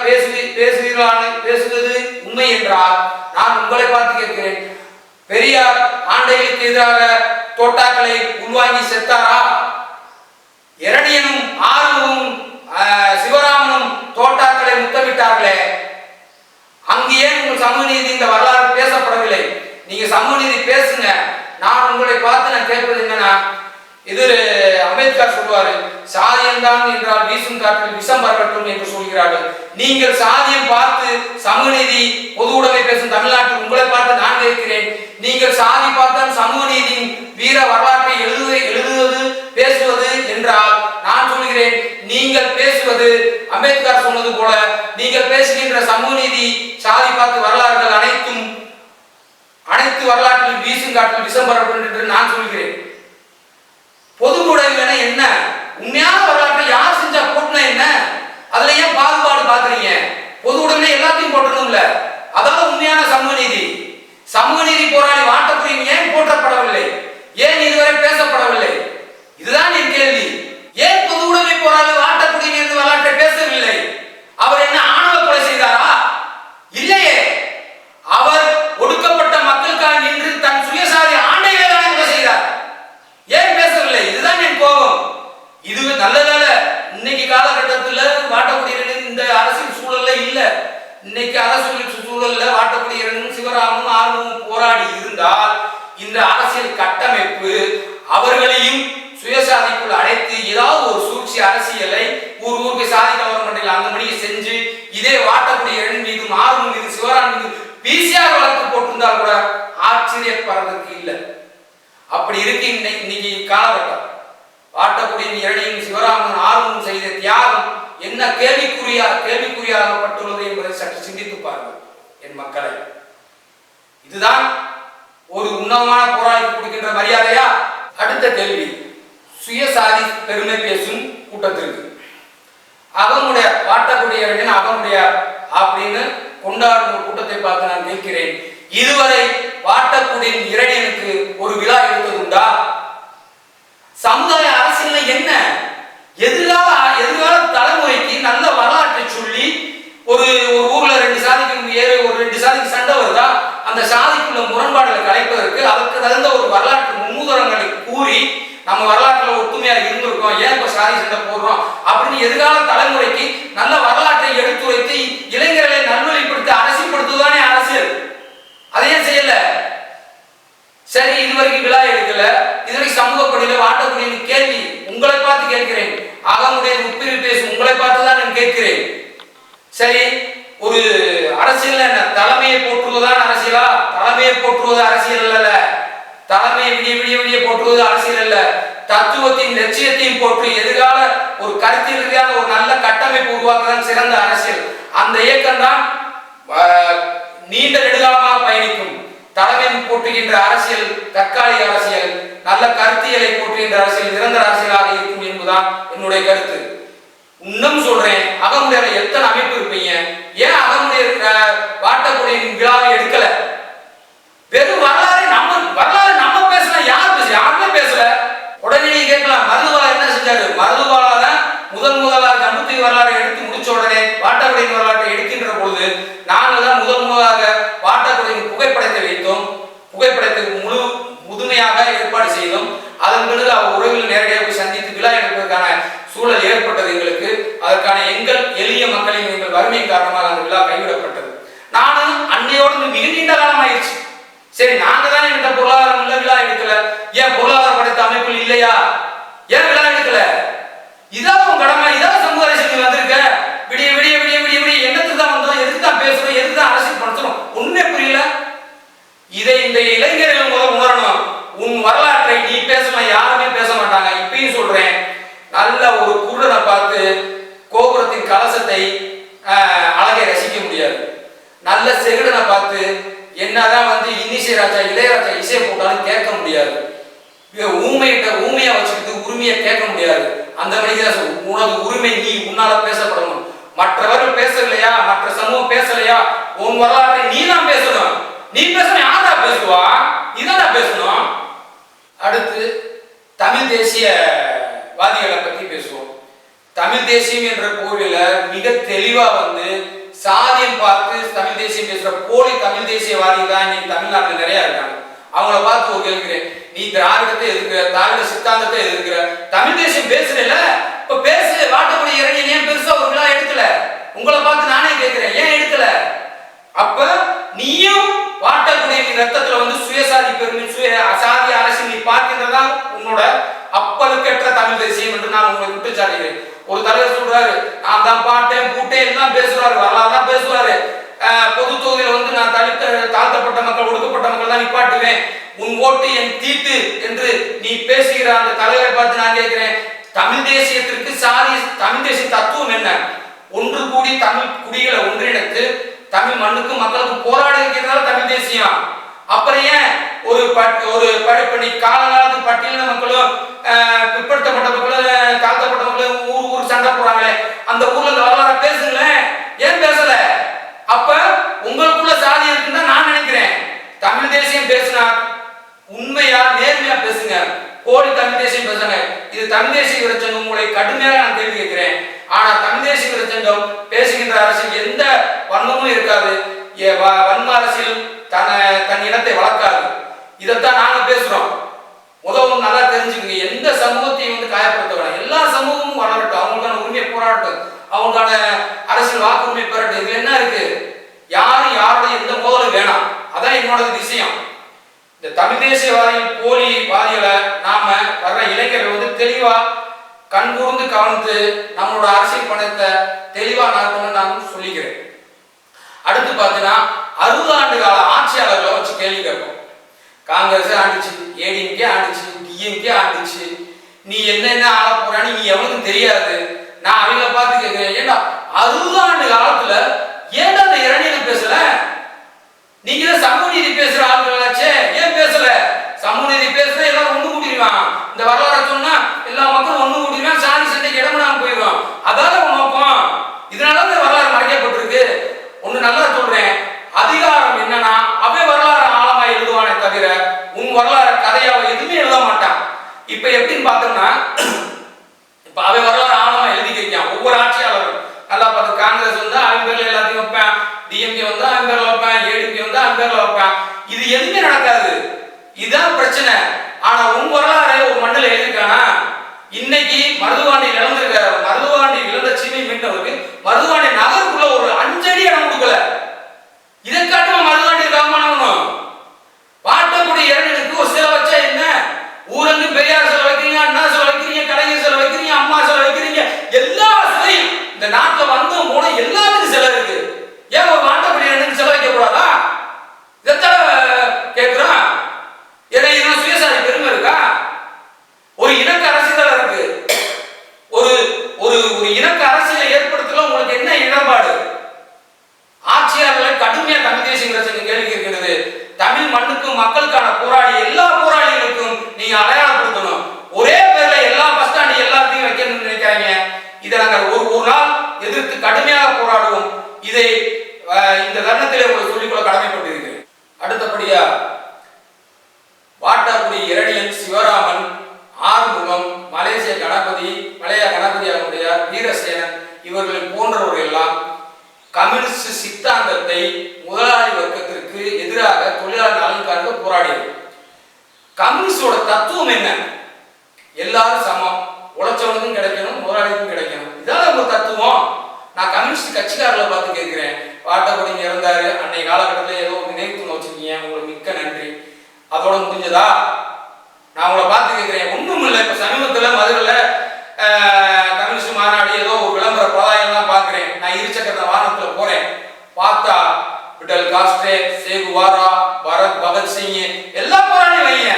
பேசுவது உண்மை என்றால் நான் உங்களை பார்த்து கேட்கிறேன், பெரியார் ஆண்டைகளுக்கு எதிராக தோட்டாக்களை உள்வாங்கி செத்தாரா? இரணியனும் ஆறுமுகமும் சிவராமனும் தோட்டாக்களை முத்தமிட்டார்களே, அங்கு ஏன் உங்கள் சமூக நீதி இந்த வரலாறு பேசப்படவில்லை? நீங்க சமூக நீதி பேசுங்க. நான் உங்களை பார்த்து நான் கேட்பது என்னன்னா, இது அம்பேத்கர் சொல்வாரு, சாதியம்தான் என்றால் வீசும் காற்றில் விஷம் பரவட்டும் என்று சொல்கிறார்கள். நீங்கள் சாதியம் பார்த்து சமூக நீதி பொது உடைமை பேசும் தமிழ்நாட்டில் உங்களை பார்த்து நான் கேட்கிறேன், நீங்கள் சாதி பார்த்தால் சமூக நீதியின் வீர வரலாற்றை எழுதுவது பேசுவது என்றால் நான் சொல்கிறேன், நீங்கள் பேசுவது அம்பேத்கர் சொன்னது போல நீங்கள் பேசுகின்ற சமூக நீதி சாதி பார்த்து வரலாறுகள் அனைத்து வரலாற்றில் வீசும் காற்றில் விஷம் பரவட்டும் என்று நான் சொல்கிறேன். பொது உடைமை என்ன? உண்மையான வரலாற்றை யார் செஞ்சா போட்டுனா என்ன? அதுல ஏன் பாகுபாடு பாக்குறீங்க? பொது உடைமை எல்லாத்தையும் போட்டணும்ல, அதாவது உண்மையான சமூக நீதி. சமூக நீதி போராளி வாட்டக்குடியின் ஏன் போற்றப்படவில்லை? ஏன் இதுவரை பேசப்படவில்லை? இதுதான் என் கேள்வி. ஏன் பொது உடைமை போராளி வாட்டக்குடியின் என்று வரலாற்றை பேசவில்லை? அவர் என்ன ஆணவ கொலை செய்தாரா? இல்லையே. அவர் ஒடுக்கப்பட்ட மக்களுக்காக நின்று தன் சுயசாதி ஆண்டைகளை தான் கொலை செய்தார். ஏன் பேசவில்லை? இதுதான் என் கோபம். இது நல்லதால இன்னைக்கு காலகட்டத்தில் வாட்டக்குடியினரின் இந்த அரசியல் சூழல்ல இல்ல. இன்னைக்கு அரசியல் சூழல்ல வாட்டக்குடியினரும் சிவராமனும் ஆர்வமும் போராடி இருந்தால் இந்த அரசியல் கட்டமைப்பு அவர்களையும் சுயசாதிக்குள் அடைத்து ஏதாவது ஒரு சூழ்ச்சி அரசியலை ஊருக்கு சாதி கவர்மெண்டில் அந்த மணியை செஞ்சு இதே வாட்டக்குடியினரின் மீதும் ஆர்வம் மீது சிவராமன் மீது பிசிஆர் வழக்கு போட்டிருந்தால் கூட ஆச்சரியப்படுறதுக்கு இல்லை. அப்படி இருக்கு இன்னைக்கு காலகட்டம். வாட்டக்குடியின் இரணியும் சிவராமன் ஆர்வமும் செய்த தியாகம் என்ன கேள்விக்குறியாகப்பட்டுள்ளது என்பதை சற்று சிந்தித்து பாருங்கள் என் மக்களை. இதுதான் ஒரு உன்னதமான போராளிக்கு கொடுக்கின்ற மரியாதையா? அடுத்த கேள்வி, சுயசாதி பெருமை பேசும் கூட்டத்திற்கு அகமுடைய வாட்டக்கூடிய இறைவன் அகமுடையார் அப்படின்னு கொண்டாடும் ஒரு கூட்டத்தை பார்த்து நான் கேட்கிறேன், இதுவரை வாட்டக்கூடிய இறைவனுக்கு ஒரு விழா எடுத்தது உண்டா? சமுதாய அரசியல் என்ன? எதிர்கால தலைமுறைக்கு நல்ல வரலாற்றை சொல்லி ஒரு ஊர்ல 2 சாதிக்கு சண்டை வருதா, அந்த சாதிக்குள்ள முரண்பாடுகளை கலைப்பதற்கு அதற்கு தகுந்த ஒரு வரலாற்று முன்னுதாரணங்களை கூறி நம்ம வரலாற்றுல ஒத்துமையா இருந்திருக்கோம், ஏன் இப்ப சாதி சண்டை போடுறோம் அப்படின்னு எதிர்கால தலைமுறைக்கு நல்ல வரலாற்றை எடுத்துரைத்து இளைஞர்களை நல்வழிப்படுத்தி அரசியல்படுத்துவதானே அரசியல். அதையும் செய்யல. சரி, இதுவரைக்கும் விழா எடுக்கல, இதுவரைக்கும் சமூக பணியில வாட்டக்கூடிய கேள்வி உங்களை பார்த்து கேட்கிறேன், அகமுடைய உட்பிரிவு பேசும் உங்களை பார்த்து தான் நான் கேட்கிறேன். சரி, ஒரு அரசியல் என்ன தலைமையை போற்றுவதுதான் அரசியலா? தலைமையை போற்றுவது அரசியல் அல்ல. தலைமையை விடிய போற்றுவது அரசியல் அல்ல. தத்துவத்தின் லட்சியத்தையும் போற்று எதிர்கால ஒரு கருத்தில் ரீதியான ஒரு நல்ல கட்டமைப்பு உருவாக்குதான் சிறந்த அரசியல். அந்த இயக்கம் தான் நீண்ட நெடுகாலமாக பயணிக்கும். தலைமை போற்றுகின்ற அரசியல் தற்காலிக அரசியல், நல்ல கருத்தியலை போற்றுகின்ற அரசியல் நிரந்தர அரசியலாக இருக்கும் என்பதுதான் என்னுடைய கருத்து. இன்னும் சொல்றேன், அகமுடையில எத்தனை அமைப்பு இருப்பீங்க, ஏன் அகமுடைய வாட்டக்கூடிய விழாவை எடுக்கல? வெறும் வரலாறு நம்ம பேசலாம், யாருமே பேசல. உடனே நீங்க கேட்கலாம், மருதுபாலா என்ன செஞ்சாரு? மருதுபாலா தான் முதலாக கம்புத்தி வரலாறை எடுத்து முடிச்ச உடனே வாட்டக்குடியின் வரலாற்றை எடுக்கின்ற பொழுது நாங்கள் தான் முதலாக வாட்டக்குடியின் புகைப்படத்தை வைத்தோம். புகைப்படத்துக்கு முழுமையாக ஏற்பாடு செய்தோம். அதன் பிறகு அவர் உறவில் நேரடியாக போய் சந்தித்து விழா எடுப்பதற்கான சூழல் ஏற்பட்டது எங்களுக்கு. அதற்கான எங்கள் எளிய மக்களின் எங்கள் வறுமையின் காரணமாக அந்த விழா கைவிடப்பட்டது. நானும் அன்னையோடு மிக நீண்ட காலம் ஆயிடுச்சு. சரி, நாங்க தான் எங்கிட்ட பொருளாதாரம் இல்ல, விழா எடுக்கல. ஏன் பொருளாதார படைத்த அமைப்புகள் இல்லையா? ஏன் விழா எடுக்கல? இதான் உன் கடமை, இதான் சமுதாய சக்தி வந்திருக்க. விடிய விடிய விடிய விடிய விடிய என்னத்துக்கு தான் வந்தோம், எதுக்கு தான் பேசுறோம், எதுக்கு தான் அரசியல் படுத்துறோம், ஒண்ணுமே புரியல. இதை இந்த இளைஞர்கள் முதல் உணரணும். உன் வரலாற்றை நீ பேசலாம், யாருமே பேச மாட்டாங்க. இப்பயும் சொல்றேன், நல்ல ஒரு குருடனை பார்த்து கோபுரத்தின் கலசத்தை அழகை ரசிக்க முடியாது. நல்ல செகுடனை பார்த்து என்னதான் இன்னிசை ராஜா இளையராஜா இசையை போட்டாலும் கேட்க முடியாது. ஊமையா வச்சுக்கிட்டு உரிமையை கேட்க முடியாது. அந்த மனிதன் உனது உரிமை நீ உன்னால பேசப்படணும். மற்றவர்கள் பேசலையா, மற்ற சமூகம் பேசலையா, உன் வரலாற்றை நீ தான் பேசணும். நீ பேசணும், யாரா பேசுவா? இதான் பேசணும். அடுத்து தமிழ் தேசியவாதிகளை பத்தி பேசுவோம். தமிழ் தேசியம் என்ற போர்வில மிக தெளிவா சாதியம் பார்த்து தமிழ் தேசியம் பேசுற போலி தமிழ் தேசியவாதிகள் தான் இன்னைக்கு தமிழ்நாட்டில் நிறைய இருக்காங்க. அவங்கள பார்த்து ஒரு கேட்கிறேன், நீ திராவிடத்தை எதிர்க்கிற, திராவிட சித்தாந்தத்தை எதிர்க்கிற, தமிழ் தேசியம் பேசுறல, இப்ப பேசு வாட்டக்கூடிய இறைவன் ஏன் பெருசா ஒரு விழா எடுக்கல? உங்களை பார்த்து நானே கேட்கிறேன், ஏன் எடுக்கல? அப்ப நீயும் வாட்டக்கூடிய ரத்தத்துல சுயசாதி பெருமை, சாதி அரசியல் நீ பார்க்கின்றதா உன்னோட அப்பலுக்கற்ற தமிழ் தேசியம் என்று நான் உங்களை குற்றச்சாட்டுகிறேன். ஒரு தலைவர் சொல்றாரு, நான் தான் பாட்டேன் பூட்டேன் எல்லாம் பேசுறாரு, வரலாறு தான் பேசுவாரு. பொது தொகுதியில நான் தாழ்த்தப்பட்ட மக்கள், ஒடுக்கப்பட்ட மக்கள் தான் நிப்பாட்டுவேன், உன் ஓட்டு என் தீட்டு என்று நீ பேசுகிற அந்த தலைவரை பார்த்து நான் கேட்கிறேன், தமிழ் தேசியத்திற்கு தமிழ் தேசிய தத்துவம் என்ன? ஒன்று கூடி தமிழ் குடிகளை ஒன்றிணைத்து தமிழ் மண்ணுக்கு மக்களுக்கு போராட இருக்கிறதால தமிழ் தேசியம். அப்புறம் ஏன் ஒரு படிப்பணி காலகாலத்துக்கு பட்டியலின மக்களும் பிற்படுத்தப்பட்ட மக்களும் தாழ்த்தப்பட்ட மக்களும் ஊர் சண்டை போறாங்களே, அந்த ஊர்ல இந்த வரலாறு பேசுங்களேன், ஏன் பேசல? அப்ப உங்களுக்குள்ள சாதி இருக்குன்னு நான் நினைக்கிறேன். தமிழ் தேசியம் பேசினா உண்மையா நேர்மையா பேசுங்க, போலி தமிழ் தேசியம் பேசுங்க. இது தமிழ் தேசிய விரச்சங்கம் உங்களை கடுமையாக நான் கேள்வி கேட்கிறேன். ஆனா தமிழ் தேசிய விரச்சங்கம் பேசுகின்ற அரசியல் எந்த வன்மமும் இருக்காது, வன்ம அரசியல் தன் இனத்தை வளர்க்காது. இதைத்தான் நாங்க பேசுறோம். உதவும் நல்லா தெரிஞ்சுக்கங்க, எந்த சமூகத்தையும் காயப்படுத்த வேணாம், எல்லா சமூகமும் வளரட்டும், அவங்களுக்கான உரிமையை போராடட்டும், அவங்களுக்கான அரசியல் வாக்குரிமை பெறட்டும். இதுல என்ன இருக்கு? யாரும் யாரோட எந்த மோதலும் வேணாம். அதான் என்னோட விஷயம். இந்த தமிழ் தேசியவாதிகள் போலி வாதிகளை நாம வர்ற இளைஞர்கள் தெளிவா கண்கூர்ந்து கவனித்து நம்மளோட அரசியல் பணத்தை தெளிவா நடக்கணும்னு நான் சொல்லிக்கிறேன். அடுத்து பார்த்தீங்கன்னா 60 ஆண்டு கால ஆட்சியாளர்களை வச்சு கேள்வி கேட்போம். காங்கிரஸ் ஆண்டுச்சு, ஏடிஎம்கே ஆண்டுச்சு, டிஎம்கே ஆண்டுச்சு, நீ என்னென்ன ஆள போறான்னு நீ எவனுக்கும் தெரியாது. நான் அவங்கள பார்த்து கேட்கிறேன், ஏண்டா 60 ஆண்டு காலத்துல ஏன்டா அந்த இரணியனை பேசல? நீங்க தான் சமூக நீதி பேசுற ஆட்களாச்சே, ஏன் பேசல? சமூக நீதி பேசுற எல்லாரும் ஒண்ணு கூட்டிடுவான், இந்த வரலாறு சொன்னா எல்லா மக்களும் ஒண்ணு கூட்டிடுவான், சாதி சண்டைக்கு இடமிடாம போயிடுவான். அதால நோக்கம். இப்ப எப்படின்னு பார்த்தோம்னா, இப்ப அவன் வரலாறு ஆழமா எழுதிக்கிறான். ஒவ்வொரு ஆட்சியாளரும் நல்லா பார்த்து, காங்கிரஸ் வந்து அவன் பேர்ல எல்லாத்தையும் வைப்பேன், டிஎம்கே வந்து அவன் பேர்ல வைப்பேன், ஏடிஎம்கே வந்து அவன் பேர்ல வைப்பேன். இது எதுவுமே நடக்காது. இதுதான் பிரச்சனை. ஆனா உன் வரலாறு ஒரு மண்ணில் எழுதிருக்கானா? இன்னைக்கு மருதுவாண்டி இழந்திருக்க, மருதுவாண்டி இழந்த சீமை மீட்டவருக்கு மருதுவாண்டி நகருக்குள்ள ஒரு 5 அடி இடம் கொடுக்கல. இதை காட்டும் மருதுவாண்டி ராமணவனும் வாட்டக்கூடிய இளைஞனுக்கு ஒரு சிலை வச்சா என்ன? ஊரங்கு பெரியார் சிலை வைக்கிறீங்க, அண்ணா சிலை வைக்கிறீங்க, கலைஞர் சிலை வைக்கிறீங்க, அம்மா சிலை வைக்கிறீங்க. எல்லா சிலையும் இந்த நாட்டில் வந்து போன எல்லாத்துக்கும் சிலை இருக்கு. ஏன் ஒரு வாட்டக்கூடிய இளைஞனுக்கு சிலை வைக்க கூடாதா? இதைத்தான் கேட்கிறான். ஏன்னா இதெல்லாம் சுயசாதி பெருமை இருக்கா? ஒரு இணக்க அரசியல் இருக்கு. ஒரு ஒரு ஒரு இணக்க அரசியலை ஏற்படுத்தல உங்களுக்கு என்ன இடர்பாடு? ஆட்சியாளர்களை கடுமையா தமிழ் தேசிய கேள்வி கேட்கிறது. தமிழ் மண்ணுக்கும் மக்களுக்கான போராடி எல்லா போராளிகளுக்கும் நீங்க அடையாளப்படுத்தணும். ஒரே பேர்ல எல்லா பஸ் ஸ்டாண்ட் எல்லாத்தையும் வைக்கணும்னு நினைக்கிறாங்க. இதை நாங்கள் ஒரு நாள் எதிர்த்து கடுமையாக போராடுவோம். இதை இந்த தருணத்திலே உங்களுக்கு சொல்லிக்கொள்ள கடமைப்பட்டிருக்கிறேன். அடுத்தபடியா வாட்டாக்குடி இரணியன், சிவராமன், ஆறுமுகம், மலேசிய கணபதி, மலையா கணபதி அவருடைய வீரசேனன் இவர்கள் போன்றவர்கள் எல்லாம் கம்யூனிஸ்ட் சித்தாந்தத்தை முதலாளி வர்க்கத்திற்கு எதிராக தொழிலாளர் நலனுக்காக போராடியது. கம்யூனிஸ்டோட தத்துவம் என்ன? எல்லாரும் சமம், உழைச்சவனுக்கும் கிடைக்கணும், முதலாளிக்கும் கிடைக்கணும். இதான் ஒரு தத்துவம். நான் கம்யூனிஸ்ட் கட்சிக்காரர்களை பார்த்து கேட்கிறேன். வாட்டப்படி இறந்தாரு, அன்னைய காலகட்டத்தில் ஏதோ ஒரு நினைவு தூண் வச்சிருக்கீங்க, உங்களுக்கு மிக்க நன்றி. அதோட முடிஞ்சதா? நான் உங்களை பார்த்து கேட்கிறேன். ஒன்றும் இல்லை. இப்போ சமீபத்தில் மதுரையில் கம்யூனிஸ்ட் மாநாடு ஏதோ ஒரு விளம்பர பதாயெல்லாம் பார்க்குறேன். நான் இருசக்கர வாகனத்தில் போகிறேன். பார்த்தா பிடல் காஸ்ட்ரே, சேகுவாரா, பரத் பகத்சிங் எல்லா போராளியும் வைங்க.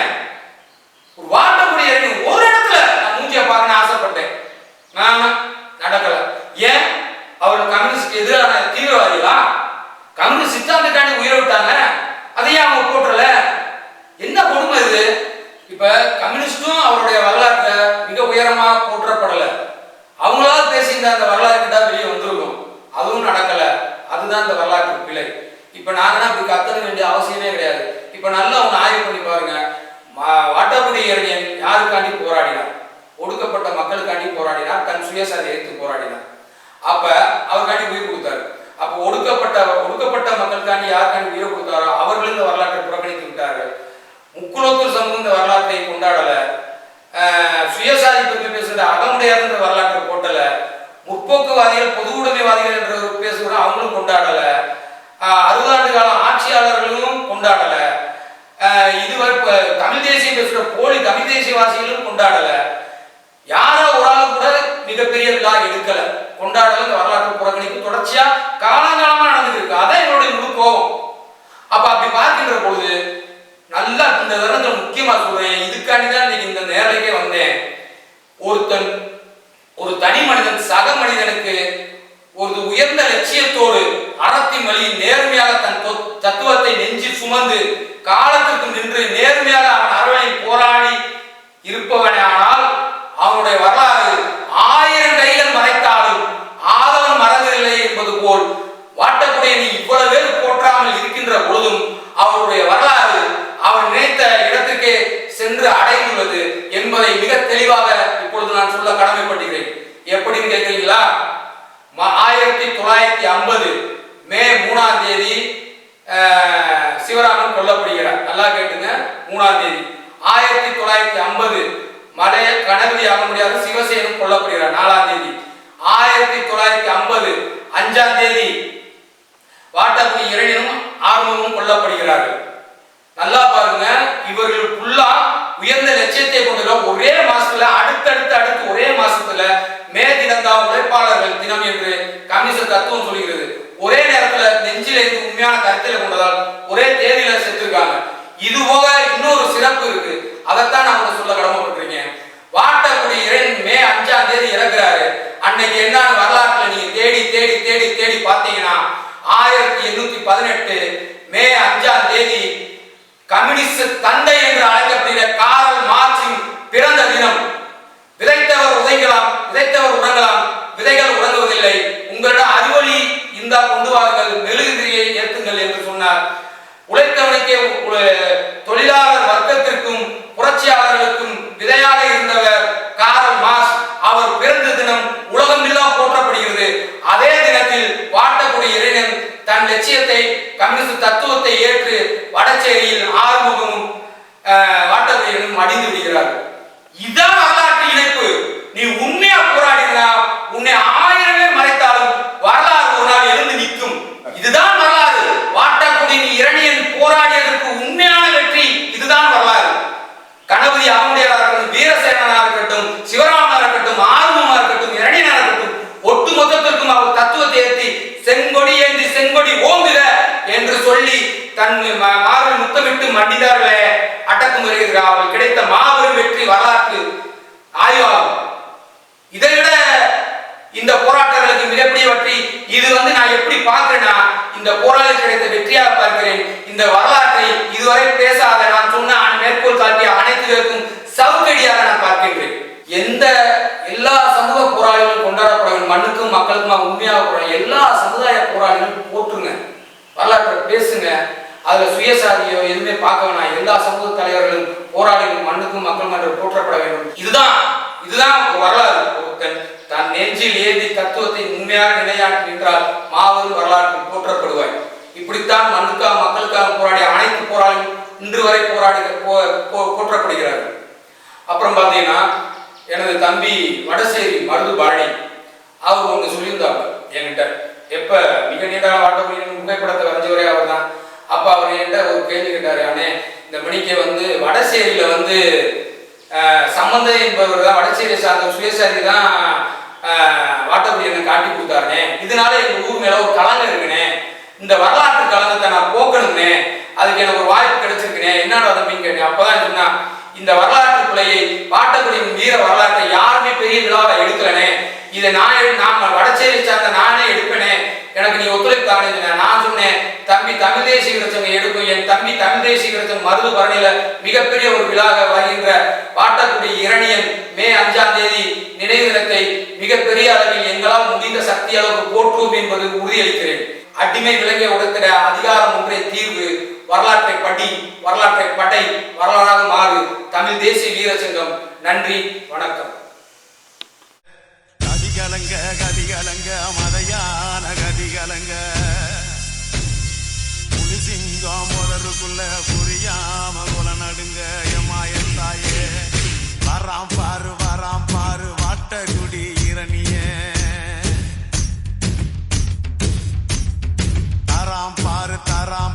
ஒரு வாட்டக்கூடிய ஒரு இடத்துல நான் மூஞ்சியை பார்க்கணும்னு ஆசைப்பட்டேன். நான் நடக்கல. ஏன்? அவர் கம்யூனிஸ்ட் எதிரான தீவிரவாதிகளா? கம்யூனிஸ்ட் சித்தாந்தக்காண்டி உயிரை விட்டாங்க. அதையே அவங்க போட்டுறல. என்ன கொடுமை இது? இப்ப கம்யூனிஸ்டும் அவருடைய வரலாற்றை மிக உயரமா போற்றப்படல. அவங்களால பேசியிருந்த அந்த வரலாறு கிட்ட வெளியே வந்திருக்கும். அதுவும் நடக்கல. அதுதான் இந்த வரலாற்று பிழை. இப்ப நாங்கன்னா அப்படி கத்தன வேண்டிய அவசியமே கிடையாது. இப்ப நல்லா ஒன்று ஆய்வு பண்ணி பாருங்க. வாட்டக்குடி இரணியன் யாருக்காண்டி போராடினார்? ஒடுக்கப்பட்ட மக்களுக்காண்டி போராடினார். தன் சுயசாதி எடுத்து போராடினார். அப்ப அவருக்காண்டி உயிர் கொடுத்தாரு. அப்ப ஒடுக்கப்பட்ட மக்களுக்காண்டி யாருக்காண்டி உயிரை கொடுத்தாரோ அவர்கள் இந்த வரலாற்றை புறக்கணித்து விட்டார்கள். முக்குலத்தூர் சமூகம் இந்த வரலாற்றை கொண்டாடல. சுயசாதி பற்றி பேசுகிற அகமுடையார் இந்த வரலாற்றை போட்டல. முற்போக்குவாதிகள், பொது உடைமைவாதிகள் என்று பேசுகிற அவங்களும் கொண்டாடல. 60 ஆண்டு காலம் ஆட்சியாளர்களும் கொண்டாடல. இதுவரை தமிழ் தேசியம் பேசுகிற போலி தமிழ் தேசியவாசிகளும் கொண்டாடல. யாரோ ஒரு ஆளு கூட மிகப்பெரிய விழா எடுக்கல, கொண்டாடல. இந்த வரலாற்று புறக்கணிப்பு தொடர்ச்சியா காலங்காலமா நடந்துட்டு இருக்கு. அதான் என்னுடைய முழு கோபம். அப்ப அப்படி பார்க்கின்ற பொழுது நல்லா இந்த தருணத்தில் முக்கியமா சொல்றேன். இதுக்காண்டிதான் இன்னைக்கு இந்த நேரலைக்கே வந்தேன். ஒரு தனி மனிதன் சக மனிதனுக்கு ஒரு உயர்ந்த லட்சியத்தோடு அறத்தின் வழியில் நேர்மையாக தன் தத்துவத்தை நெஞ்சில் சுமந்து காலத்திற்கு நின்று நேர்மையாக அவன் அறவழியில் போராடி இருப்பவனே. ஆனால் அவனுடைய வரலாறு 1000 கைகள் மறைத்தாலும் ஆதவன் மறந்ததில்லை என்பது போல் வாட்டக்கூடிய நீ இவ்வளவு பேர் போற்றாமல் இருக்கின்ற பொழுதும் அவருடைய வரலாறு அவர் நினைத்த இடத்துக்கே சென்று அடைந்துள்ளது என்பதை மிக தெளிவாக இப்பொழுது நான் சொல்ல கடமைப்பட்டுகிறேன். எப்படின்னு கேட்கிறீங்களா? 1950 மே 3ஆம் தேதி சிவராமன் கொல்லப்படுகிறார். நல்லா கேட்டுங்க. 3ஆம் தேதி 1950 மலைய கணபதி ஆக முடியாத சிவசேனும் கொல்லப்படுகிறார். 4ஆம் தேதி 1950 5ஆம் தேதி வாட்டக்குடி இரணியனும் ஆறுமுகமும் கொல்லப்படுகிறார்கள். நல்லா பாருங்க. இவர்கள் ஃபுல்லா உயர்ந்த லட்சியத்தை கொண்டுள்ள ஒரே மாசத்துல அடுத்து ஒரே மாசத்துல மே தினம்தான் உழைப்பாளர்கள் தினம் என்று கம்யூனிஸ்ட் தத்துவம் சொல்கிறது. ஒரே நேரத்துல நெஞ்சில இருந்து உண்மையான கருத்தில கொண்டதால் ஒரே தேதியில செத்துருக்காங்க. இது போக இன்னொரு சிறப்பு இருக்கு. அதைத்தான் நான் சொல்ல கடமைப்பட்டிருக்கேன். வாட்டக்குடி இரணியன் மே 5ஆம் தேதி இறக்குறாரு. அன்னைக்கு என்ன வரலாற்றுல நீங்க தேடி தேடி தேடி தேடி பார்த்தீங்கன்னா 1818 மே 5ஆம் தேதி கம்யூனிஸ்ட் தந்தை என்று அழைக்கப்படுகிற காரல் மார்க்சின் பிறந்த தினம். விதைத்தவர் உதைக்கலாம், விதைத்தவர் உறங்கலாம், விதைகள் உறங்குவதில்லை. உங்களிடம் அறிவொளி இந்தா கொண்டு வாருங்கள், மெழுகுதிரியை ஏற்றுங்கள் என்று சொன்னார். உழைத்தவனுக்கே தொழிலாளர் வர்க்கத்திற்கும் புரட்சியாளர்களுக்கும் விதையாக இருந்த லட்சியத்தை கம்யூனிஸ்ட் தத்துவத்தை ஏற்று வடச்சேரியில் ஆறுமுகமும் வாட்டப்படியும் அடிந்து விடுகிறார்கள். இதான் வரலாற்று இணைப்பு. நீ உண்மையா போராடினா உன்னை 1000 பேர் மறைத்தாலும் வரலாறு ஒரு நாள் எழுந்து நிற்கும். இதுதான் வரலாறு. வாட்டக்குடியின் இரணியன் போராடியதற்கு உண்மையான வெற்றி இதுதான் வரலாறு. கணபதி அவனுடையதா இருக்கட்டும், வீரசேனனா இருக்கட்டும், சிவராமனா இருக்கட்டும், ஆர்வமா இருக்கட்டும், இரணியனா இருக்கட்டும், ஒட்டு மொத்தத்திற்கும் அவர் தத்துவத்தை ஏற்றி செங்கொடி ஏந்தி செங்கொடி ஓங்குக என்று சொல்லி தன் மார்பில் முத்தமிட்டு மண்டிதார்களே அடக்கம் வருகிறார். அவர்கள் கிடைத்த மாபெரும் வெற்றி வரலாற்று ஆய்வாகும். இதைவிட இந்த போராட்டங்களுக்கு மிகப்பெரிய வெற்றி இது நான் எப்படி பார்க்கிறேன்னா, இந்த போராளிகள் கிடைத்த வெற்றியாக பார்க்கிறேன். இந்த வரலாற்றை இதுவரை பேசாத நான் சொன்ன மேற்கோள் காட்டிய அனைத்துக்கும் சவுக்கடியாக நான் பார்க்கின்றேன். எல்லா சமூக போராளிகளும் கொண்டாடப்பட வேண்டும். மண்ணுக்கும் மக்களுக்கும் உண்மையாக போராட எல்லா சமுதாய போராளிகளும் போற்றுங்க, வரலாற்றை பேசுங்க. அதுல சுயசாதியோ எதுவுமே பார்க்க வேணாம். எல்லா சமூக தலைவர்களும் போராளிகளும் மண்ணுக்கும் மக்களும் போற்றப்பட வேண்டும். இதுதான் வரலாறு. தான் நெஞ்சில் ஏந்தி தத்துவத்தை உண்மையாக நிலையாற்றி நின்றால் மாபெரும் வரலாற்று போற்றப்படுவாய். இப்படித்தான் மண்ணுக்காக மக்களுக்காக போராடிய அனைத்து போராளிகளும் இன்று வரை போற்றப்படுகிறார்கள். அப்புறம் பார்த்தீங்கன்னா எனது தம்பி வடசேரி மருது பாணி அவர் ஒன்று சொல்லியிருந்தாங்க என்கிட்ட. எப்ப மிக நீண்ட வாட்டக்கூடிய புகைப்படத்தை வரைஞ்சவரே அவர் தான். அப்ப அவர் என்கிட்ட ஒரு கேள்வி கேட்டாரு, அண்ணே இந்த மணிக்கு வடசேரியில சம்பந்தம் என்பவர் தான் வடசேரியை சார்ந்த சுயசாரி தான் வாட்டப்படி என்ன காட்டி கொடுத்தாருனே. இதனால எங்க ஊர் மேல ஒரு கலங்கம் இருக்குனே, இந்த வரலாற்று கலங்கத்தை நான் போக்கணும்னே, அதுக்கு எனக்கு ஒரு வாய்ப்பு கிடைச்சிருக்குனே, என்னடா தம்பின்னு கேட்டேன். அப்பதான் சொன்னா, இந்த வரலாற்று பிள்ளையை வாட்டப்படியின் வீர வரலாற்றை யாருமே பெரிய விழாவை எடுக்கலனே, இதை நான் வடசேரி சார்ந்த நானே எடுப்பேனே, எனக்கு நீ ஒத்துழைப்பு தாங்க. நான் சொன்னேன், தம்பி தமிழ் தேசிய விருச்சங்க எடுக்கும். என் தம்பி தமிழ் தேசிய விருச்சம் மருது பரணியில மிகப்பெரிய ஒரு விழாக வருகின்ற வாட்டக்குடி இரணியன் மே 5ஆம் தேதி நினைவு தினத்தை மிகப்பெரிய அளவில் எங்களால் முடிந்த சக்தி அளவுக்கு போற்றுவோம் என்பது உறுதியளிக்கிறேன். அடிமை விலங்கை உடைத்திட அதிகாரம் ஒன்றே தீர்வு. வரலாற்றை படி, வரலாற்றை படை, வரலாறாக மாறு. தமிழ் தேசிய வீர சங்கம். நன்றி, வணக்கம். கதிகலங்க மதையான கதிகலங்க புலிசிங்கம் முதலுக்குள்ள புரியாம குல நடுங்க எம்மாயத்தாயே. வராம் பாரு வாட்டக்குடி இரணிய. தராம்